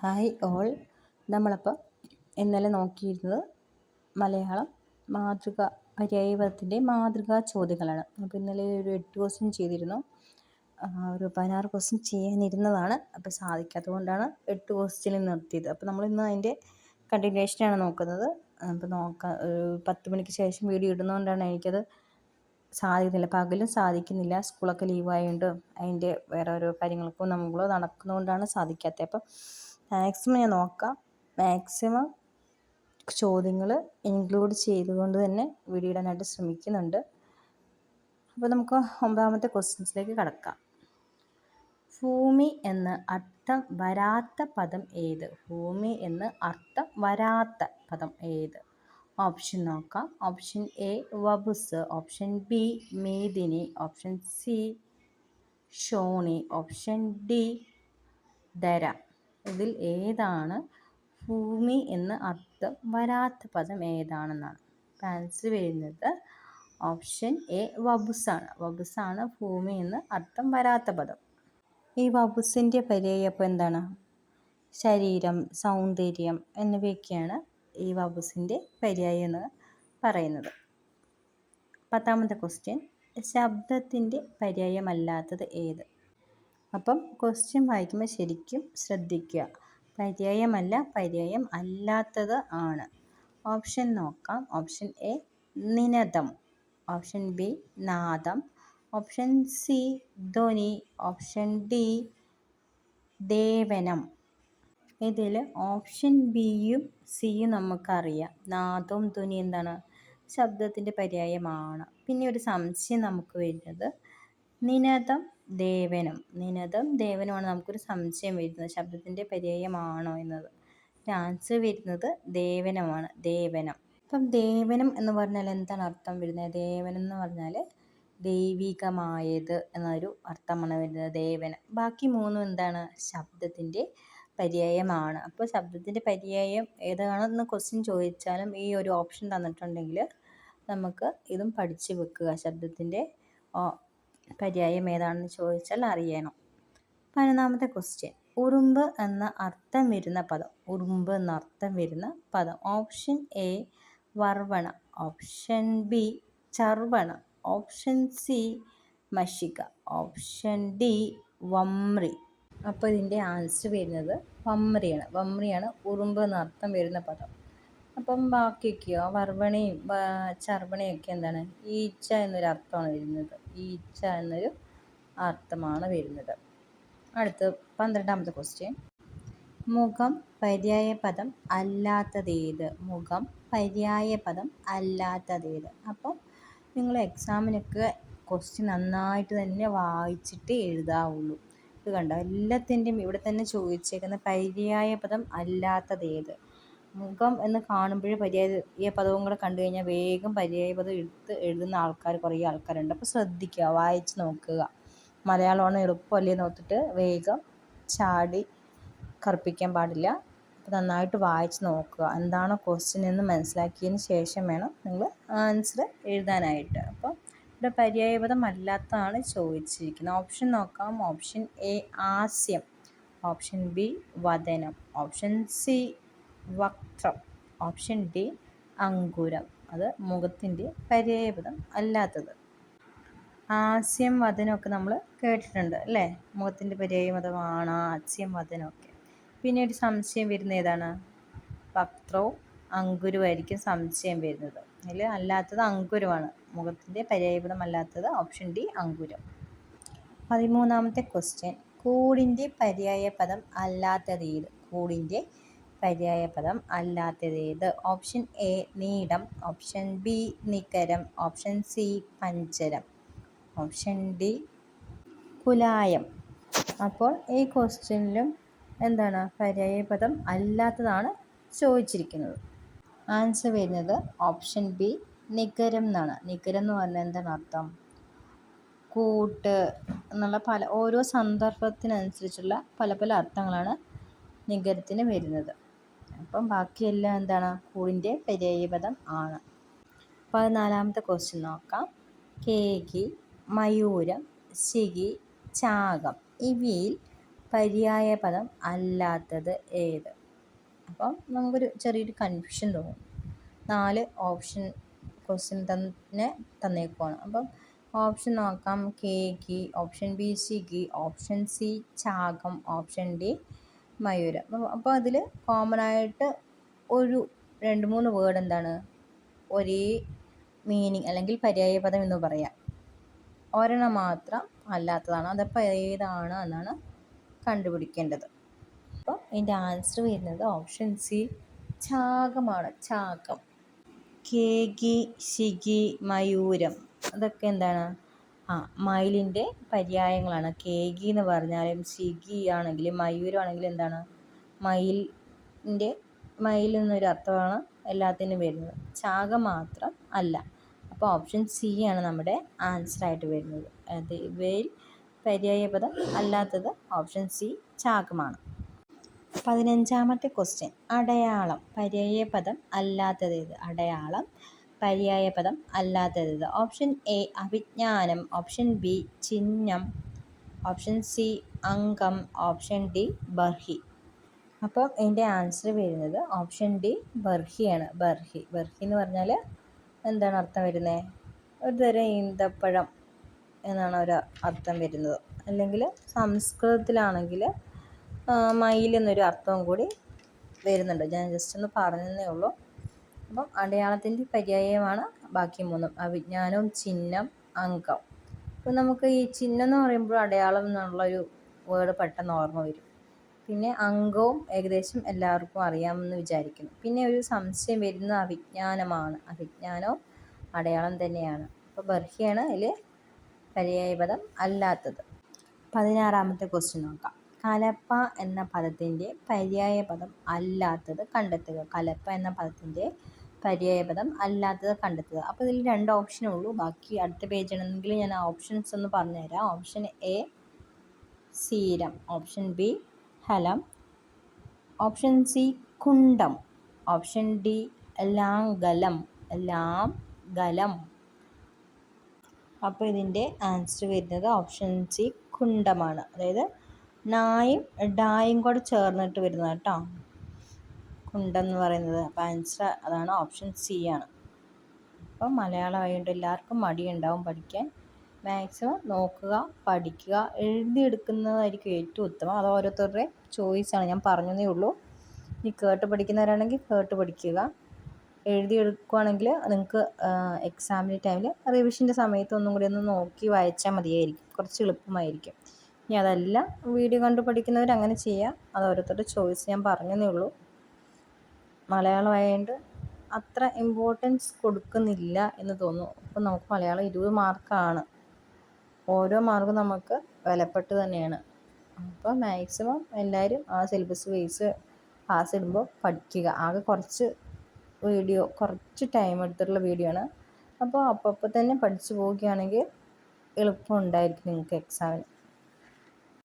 Hi all. നമ്മളപ്പോൾ ഇന്നലെ നോക്കിയിരുന്നത് മലയാളം പര്യായപദത്തിൻ്റെ മാതൃകാ ചോദ്യങ്ങളാണ്. അപ്പോൾ ഇന്നലെ ഒരു 8 ക്വസ്റ്റ്യൻ ചെയ്തിരുന്നു. ഒരു 16 ക്വസ്റ്റ്യൻ ചെയ്യാനിരുന്നതാണ്. അപ്പോൾ സാധിക്കാത്തത് കൊണ്ടാണ് 8 ക്വസ്റ്റ്യനിൽ നിർത്തിയത്. അപ്പോൾ നമ്മളിന്ന് അതിൻ്റെ കണ്ടിന്യൂഷനാണ് നോക്കുന്നത്. അപ്പോൾ ഒരു 10 മണിക്ക് ശേഷം വീഡിയോ ഇടുന്നതുകൊണ്ടാണ് എനിക്കത് സാധിക്കുന്നില്ല. പകലും സാധിക്കുന്നില്ല, സ്കൂളൊക്കെ ലീവായതുകൊണ്ട് അതിൻ്റെ വേറെ ഓരോ കാര്യങ്ങൾക്കും നമ്മൾ നടക്കുന്നതുകൊണ്ടാണ് സാധിക്കാത്തത്. അപ്പം മാക്സിമം ഞാൻ നോക്കാം. മാക്സിമം ചോദ്യങ്ങൾ ഇൻക്ലൂഡ് ചെയ്തുകൊണ്ട് തന്നെ വീഡിയോ ഇടാനായിട്ട് ശ്രമിക്കുന്നുണ്ട്. അപ്പോൾ നമുക്ക് 9ാമത്തെ ക്വസ്റ്റ്യൻസിലേക്ക് കടക്കാം. ഭൂമി എന്ന് അർത്ഥം വരാത്ത പദം ഏത്? ഭൂമി എന്ന് അർത്ഥം വരാത്ത പദം ഏത്? ഓപ്ഷൻ നോക്കാം. ഓപ്ഷൻ എ വബുസ്, ഓപ്ഷൻ ബി മേദിനി, ഓപ്ഷൻ സി ഷോണി, ഓപ്ഷൻ ഡി ധര. ഇതിൽ ഏതാണ് ഭൂമി എന്ന് അർത്ഥം വരാത്ത പദം ഏതാണെന്നാണ്. ആൻസർ വരുന്നത് ഓപ്ഷൻ എ വബുസാണ്. വബുസാണ് ഭൂമി എന്ന് അർത്ഥം വരാത്ത പദം. ഈ വബുസിൻ്റെ പര്യായം അപ്പോൾ എന്താണ്? ശരീരം, സൗന്ദര്യം എന്നിവയൊക്കെയാണ് ഈ വബുസിൻ്റെ പര്യായം എന്ന് പറയുന്നത്. 10ാമത്തെ ക്വസ്റ്റ്യൻ, ശബ്ദത്തിൻ്റെ പര്യായമല്ലാത്തത് ഏത്? അപ്പം ക്വസ്റ്റ്യൻ വായിക്കുമ്പോൾ ശരിക്കും ശ്രദ്ധിക്കുക. പര്യായമല്ല, പര്യായം അല്ലാത്തത് ആണ്. ഓപ്ഷൻ നോക്കാം. ഓപ്ഷൻ എ നിനദം, ഓപ്ഷൻ ബി നാദം, ഓപ്ഷൻ സി ധ്വനി, ഓപ്ഷൻ ഡി ദേവനം. ഇതിൽ ഓപ്ഷൻ ബിയും സിയും നമുക്കറിയാം. നാദവും ധ്വനി എന്താണ്? ശബ്ദത്തിൻ്റെ പര്യായമാണ്. പിന്നെ ഒരു സംശയം നമുക്ക് വരുന്നത് നിനദം ദേവനം. നിനദം ദേവനമാണ് നമുക്കൊരു സംശയം വരുന്നത്, ശബ്ദത്തിൻ്റെ പര്യായമാണോ എന്നത്. ആൻസർ വരുന്നത് ദേവനമാണ്. ദേവനം. അപ്പം ദേവനം എന്ന് പറഞ്ഞാൽ എന്താണ് അർത്ഥം വരുന്നത്? ദേവനം എന്ന് പറഞ്ഞാൽ ദൈവികമായത് എന്നൊരു അർത്ഥമാണ് വരുന്നത്, ദേവനം. ബാക്കി മൂന്നും എന്താണ്? ശബ്ദത്തിൻ്റെ പര്യായമാണ്. അപ്പോൾ ശബ്ദത്തിൻ്റെ പര്യായം ഏതാണെന്ന് ക്വസ്റ്റ്യൻ ചോദിച്ചാലും ഈ ഒരു ഓപ്ഷൻ തന്നിട്ടുണ്ടെങ്കിൽ നമുക്ക് ഇതും പഠിച്ചു വെക്കുക. ശബ്ദത്തിൻ്റെ പര്യായം ഏതാണെന്ന് ചോദിച്ചാൽ അറിയണം. 11ാമത്തെ ക്വസ്റ്റ്യൻ, ഉറുമ്പ് എന്ന അർത്ഥം വരുന്ന പദം. ഉറുമ്പ് എന്ന അർത്ഥം വരുന്ന പദം. ഓപ്ഷൻ എ വർവണ, ഓപ്ഷൻ ബി ചർവണ, ഓപ്ഷൻ സി മഷിക, ഓപ്ഷൻ ഡി വമ്രി. അപ്പോൾ ഇതിൻ്റെ ആൻസർ വരുന്നത് വമ്രിയാണ്. വമ്രിയാണ് ഉറുമ്പ് എന്ന അർത്ഥം വരുന്ന പദം. അപ്പം ബാക്കിയൊക്കെയോ വർവണയും ചർവണയൊക്കെ എന്താണ്? ഈച്ച എന്നൊരു അർത്ഥമാണ് വരുന്നത്. ഈച്ച എന്നൊരു അർത്ഥമാണ് വരുന്നത്. അടുത്ത് 12ാമത്തെ ക്വസ്റ്റ്യൻ, മുഖം പര്യായപദം അല്ലാത്തതേത്? മുഖം പര്യായപദം അല്ലാത്തതേത്? അപ്പം നിങ്ങൾ എക്സാമിനൊക്കെ ക്വസ്റ്റ്യൻ നന്നായിട്ട് തന്നെ വായിച്ചിട്ട് എഴുതാവുള്ളൂ. ഇത് കണ്ടോ, എല്ലാത്തിൻ്റെയും ഇവിടെ തന്നെ ചോദിച്ചേക്കുന്ന പര്യായപദം അല്ലാത്തതേത്. മുഖം എന്ന് കാണുമ്പോഴേ പര്യായ പദവും കൂടെ കണ്ടു കഴിഞ്ഞാൽ വേഗം പര്യായപദം എടുത്ത് എഴുതുന്ന കുറേ ആൾക്കാരുണ്ട്. അപ്പോൾ ശ്രദ്ധിക്കുക, വായിച്ച് നോക്കുക. മലയാളമാണ് എളുപ്പമല്ലേ നോക്കിയിട്ട് വേഗം ചാടി കറുപ്പിക്കാൻ പാടില്ല. അപ്പോൾ നന്നായിട്ട് വായിച്ച് നോക്കുക. എന്താണ് ക്വസ്റ്റ്യൻ എന്ന് മനസ്സിലാക്കിയതിന് ശേഷം വേണം നിങ്ങൾ ആൻസർ എഴുതാനായിട്ട്. അപ്പോൾ ഇവിടെ പര്യായപദം അല്ലാത്തതാണ് ചോദിച്ചിരിക്കുന്നത്. ഓപ്ഷൻ നോക്കാം. ഓപ്ഷൻ എ ആസ്യം, ഓപ്ഷൻ ബി വദനം, ഓപ്ഷൻ സി വക്രം, ഓപ്ഷൻ ഡി അങ്കുരം. അത് മുഖത്തിൻ്റെ പര്യായപദം അല്ലാത്തത്. ആസ്യം വദനമൊക്കെ നമ്മൾ കേട്ടിട്ടുണ്ട് അല്ലേ? മുഖത്തിൻ്റെ പര്യായപദമാണ് ആസ്യം വദനമൊക്കെ. പിന്നെ ഒരു സംശയം വരുന്ന ഏതാണ്? വക്രവും അങ്കുരമായിരിക്കും സംശയം വരുന്നത്. അതിൽ അല്ലാത്തത് അങ്കുരമാണ്. മുഖത്തിൻ്റെ പര്യായപദം അല്ലാത്തത് ഓപ്ഷൻ ഡി അങ്കുരം. 13ാമത്തെ ക്വസ്റ്റ്യൻ, കൂടിൻ്റെ പര്യായപദം അല്ലാത്തതേത്? കൂടിൻ്റെ പര്യായപദം അല്ലാത്തതേത്? ഓപ്ഷൻ എ നീടം, ഓപ്ഷൻ ബി നികരം, ഓപ്ഷൻ സി പഞ്ചരം, ഓപ്ഷൻ ഡി കുലായം. അപ്പോൾ ഈ ക്വസ്റ്റ്യനിലും എന്താണ്? പര്യായപദം അല്ലാത്തതാണ് ചോദിച്ചിരിക്കുന്നത്. ആൻസർ വരുന്നത് ഓപ്ഷൻ ബി നികരം എന്നാണ്. നികരം എന്ന് പറഞ്ഞാൽ എന്താണ് അർത്ഥം? കൂട്ട് എന്നുള്ള ഓരോ സന്ദർഭത്തിനനുസരിച്ചുള്ള പല പല അർത്ഥങ്ങളാണ് നികരത്തിന് വരുന്നത്. അപ്പം ബാക്കിയെല്ലാം എന്താണ്? കൂടിൻ്റെ പര്യായപദം ആണ്. 14ാമത്തെ ക്വസ്റ്റ്യൻ നോക്കാം. കേകി, മയൂരം, ശിഖി, ചാകം ഇവയിൽ പര്യായപദം അല്ലാത്തത് ഏത്? അപ്പം നമുക്കൊരു ചെറിയൊരു കൺഫ്യൂഷൻ തോന്നും. 4 ഓപ്ഷൻ ക്വസ്റ്റ്യൻ തന്നെ തന്നേക്കുവാണ്. അപ്പം ഓപ്ഷൻ നോക്കാം. കേകി, ഓപ്ഷൻ ബി ശിഖി, ഓപ്ഷൻ സി ചാകം, ഓപ്ഷൻ ഡി മയൂരം. അപ്പോൾ അതിൽ കോമൺ ആയിട്ട് ഒരു 2-3 വേർഡ് എന്താണ് ഒരേ മീനിങ് അല്ലെങ്കിൽ പര്യായപദം എന്ന് പറയാം. ഒരെണ്ണം മാത്രം അല്ലാത്തതാണ്. അതപ്പോൾ ഏതാണ് എന്നാണ് കണ്ടുപിടിക്കേണ്ടത്. അപ്പോൾ ഇതിൻ്റെ ആൻസർ വരുന്നത് ഓപ്ഷൻ സി ചാകമാണ്. ചാകം. കേകി, ശിഖി, മയൂരം അതൊക്കെ എന്താണ്? മയിലിൻ്റെ പര്യായങ്ങളാണ്. കേകി എന്ന് പറഞ്ഞാലും ശിഖി ആണെങ്കിലും മയൂരം ആണെങ്കിലും എന്താണ്? മയിൽ എന്നൊരു അർത്ഥമാണ് എല്ലാത്തിനും വരുന്നത്. ചാകം മാത്രം അല്ല. അപ്പോൾ ഓപ്ഷൻ സി ആണ് നമ്മുടെ ആൻസറായിട്ട് വരുന്നത്. ഇവയിൽ പര്യായപദം അല്ലാത്തത് ഓപ്ഷൻ സി ചാകമാണ്. 15ാമത്തെ ക്വസ്റ്റ്യൻ. അടയാളം പര്യായപദം അല്ലാത്തതേത്? അടയാളം പര്യായപദം അല്ലാത്തതേത്? ഓപ്ഷൻ എ അഭിജ്ഞാനം, ഓപ്ഷൻ ബി ചിഹ്നം, ഓപ്ഷൻ സി അംഗം, ഓപ്ഷൻ ഡി ബർഹി. അപ്പം ഇതിൻ്റെ ആൻസർ വരുന്നത് ഓപ്ഷൻ ഡി ബർഹിയാണ്. ബർഹി എന്ന് പറഞ്ഞാൽ എന്താണ് അർത്ഥം വരുന്നത്? ഒരു തരം ഈന്തപ്പഴം എന്നാണ് ഒരു അർത്ഥം വരുന്നത്. അല്ലെങ്കിൽ സംസ്കൃതത്തിലാണെങ്കിൽ മയിൽ എന്നൊരു അർത്ഥവും കൂടി വരുന്നുണ്ട്. ഞാൻ ജസ്റ്റ് ഒന്ന് പറഞ്ഞതേ ഉള്ളൂ. അപ്പം അടയാളത്തിൻ്റെ പര്യായമാണ് ബാക്കി മൂന്നും. അവിജ്ഞാനവും ചിഹ്നം അംഗം. അപ്പം നമുക്ക് ഈ ചിഹ്നം എന്ന് പറയുമ്പോൾ അടയാളം എന്നുള്ളൊരു വേർഡ് പെട്ടെന്ന് ഓർമ്മ വരും. പിന്നെ അംഗവും ഏകദേശം എല്ലാവർക്കും അറിയാമെന്ന് വിചാരിക്കുന്നു. പിന്നെ ഒരു സംശയം വരുന്ന അവിജ്ഞാനമാണ്. അവിജ്ഞാനവും അടയാളം തന്നെയാണ്. അപ്പോൾ ബർഹിയാണ് അതിൽ പര്യായപദം അല്ലാത്തത്. 16ാമത്തെ ക്വസ്റ്റ്യൻ നോക്കാം. കലപ്പ എന്ന പദത്തിൻ്റെ പര്യായപദം അല്ലാത്തത് കണ്ടെത്തുക. കലപ്പ എന്ന പദത്തിൻ്റെ പര്യായപദം അല്ലാത്തത് കണ്ടെത്തുക. അപ്പോൾ ഇതിൽ 2 ഓപ്ഷനേ ഉള്ളൂ. ബാക്കി അടുത്ത പേജാണെന്നെങ്കിൽ ഞാൻ ഓപ്ഷൻസ് ഒന്ന് പറഞ്ഞുതരാം. ഓപ്ഷൻ എ സീരം, ഓപ്ഷൻ ബി ഹലം, ഓപ്ഷൻ സി കുണ്ടം, ഓപ്ഷൻ ഡി ലാംഗലം. അപ്പോൾ ഇതിൻ്റെ ആൻസർ വരുന്നത് ഓപ്ഷൻ സി കുണ്ടമാണ്. അതായത് നായും ഡായും കൂടെ ചേർന്നിട്ട് വരുന്നത് കേട്ടോ, കുണ്ടം എന്ന് പറയുന്നത്. അപ്പോൾ ആൻസർ അതാണ്, ഓപ്ഷൻ സി ആണ്. അപ്പം മലയാളം ആയതുകൊണ്ട് എല്ലാവർക്കും മടിയുണ്ടാവും പഠിക്കാൻ. മാക്സിമം നോക്കുക, പഠിക്കുക, എഴുതിയെടുക്കുന്നതായിരിക്കും ഏറ്റവും ഉത്തമം. അത് ഓരോരുത്തരുടെ ചോയ്സാണ്. ഞാൻ പറഞ്ഞതേ ഉള്ളൂ. ഇനി കേട്ട് പഠിക്കുന്നവരാണെങ്കിൽ കേട്ട് പഠിക്കുക. എഴുതിയെടുക്കുകയാണെങ്കിൽ നിങ്ങൾക്ക് എക്സാമിൻ്റെ ടൈമിൽ റിവിഷൻ്റെ സമയത്ത് ഒന്നും കൂടി ഒന്ന് നോക്കി വായിച്ചാൽ മതിയായിരിക്കും. കുറച്ച് എളുപ്പമായിരിക്കും. ഇനി അതല്ല വീഡിയോ കണ്ട് പഠിക്കുന്നവർ അങ്ങനെ ചെയ്യാം. അത് ഓരോരുത്തരുടെ ചോയ്സ്. ഞാൻ പറഞ്ഞതേ ഉള്ളൂ. മലയാളം ആയതുകൊണ്ട് അത്ര ഇമ്പോർട്ടൻസ് കൊടുക്കുന്നില്ല എന്ന് തോന്നുന്നു. അപ്പം നമുക്ക് മലയാളം 20 മാർക്കാണ്. ഓരോ മാർക്കും നമുക്ക് വിലപ്പെട്ട് തന്നെയാണ്. അപ്പോൾ മാക്സിമം എല്ലാവരും ആ സിലബസ് ബേസ് ക്ലാസ് ഇടുമ്പോൾ പഠിക്കുക. ആകെ കുറച്ച് ടൈം എടുത്തിട്ടുള്ള വീഡിയോ ആണ്. അപ്പോൾ തന്നെ പഠിച്ചു പോവുകയാണെങ്കിൽ എളുപ്പം ഉണ്ടായിരിക്കും നിങ്ങൾക്ക് എക്സാമിന്.